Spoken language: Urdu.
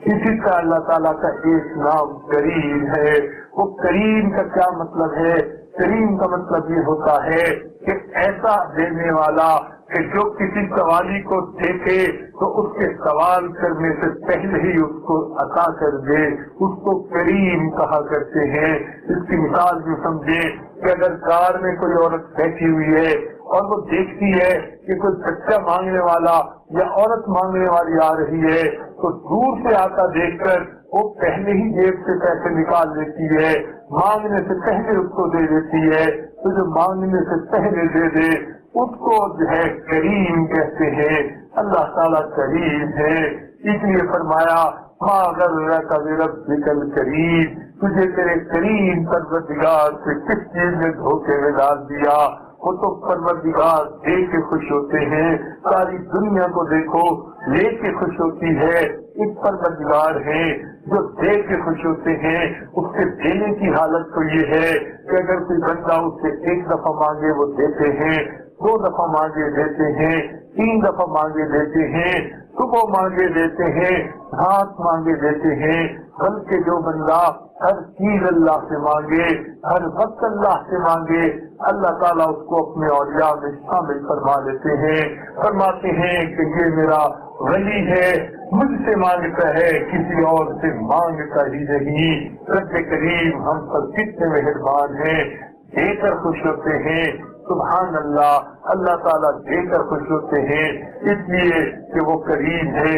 اسی طرح اللہ تعالیٰ کا ایک نام کریم ہے. وہ کریم کا کیا مطلب ہے؟ کریم کا مطلب یہ ہوتا ہے کہ ایسا دینے والا کہ جو کسی سوالی کو دیکھے تو اس کے سوال کرنے سے پہلے ہی اس کو عطا کر دے، اس کو کریم کہا کرتے ہیں. اس کی مثال بھی سمجھے کہ اگر کار میں کوئی عورت بیٹھی ہوئی ہے اور وہ دیکھتی ہے کہ کوئی بچہ مانگنے والا یا عورت مانگنے والی آ رہی ہے تو دور سے آتا دیکھ کر وہ پہلے ہی جیب سے پیسے نکال لیتی ہے، مانگنے سے پہلے اس کو دے دیتی ہے. تو جو مانگنے سے پہلے دے دے اس کو جو ہے کریم کہتے ہیں. اللہ تعالیٰ کریم ہے، اس لیے فرمایا ما غرک بربک الکریم، تجھے تیرے کریم پروردگار سے کس چیز نے دھوکے میں ڈال دیا. وہ تو پروردگار دیکھ کے خوش ہوتے ہیں، ساری دنیا کو دیکھو لے کے خوش ہوتی ہے. ایک پروردگار ہے جو دیکھ کے خوش ہوتے ہیں. اس کے دینے کی حالت تو یہ ہے کہ اگر کوئی بندہ اس سے ایک دفعہ مانگے وہ دیتے ہیں، 2 دفعہ مانگے دیتے ہیں، 3 دفعہ مانگے دیتے ہیں، صبح مانگے دیتے ہیں، رات مانگے دیتے ہیں. بلکہ جو بندہ ہر چیز اللہ سے مانگے، ہر وقت اللہ سے مانگے، اللہ تعالیٰ اس کو اپنے اولیاء میں شامل فرما لیتے ہیں. فرماتے ہیں کہ یہ میرا ولی ہے، مجھ سے مانگتا ہے، کسی اور سے مانگتا ہی نہیں. رب کریم ہم پر کتنے مہربان ہیں، دے کر خوش ہوتے ہیں. سبحان اللہ، اللہ تعالیٰ دے کر خوش ہوتے ہیں اس لیے کہ وہ کریم ہے.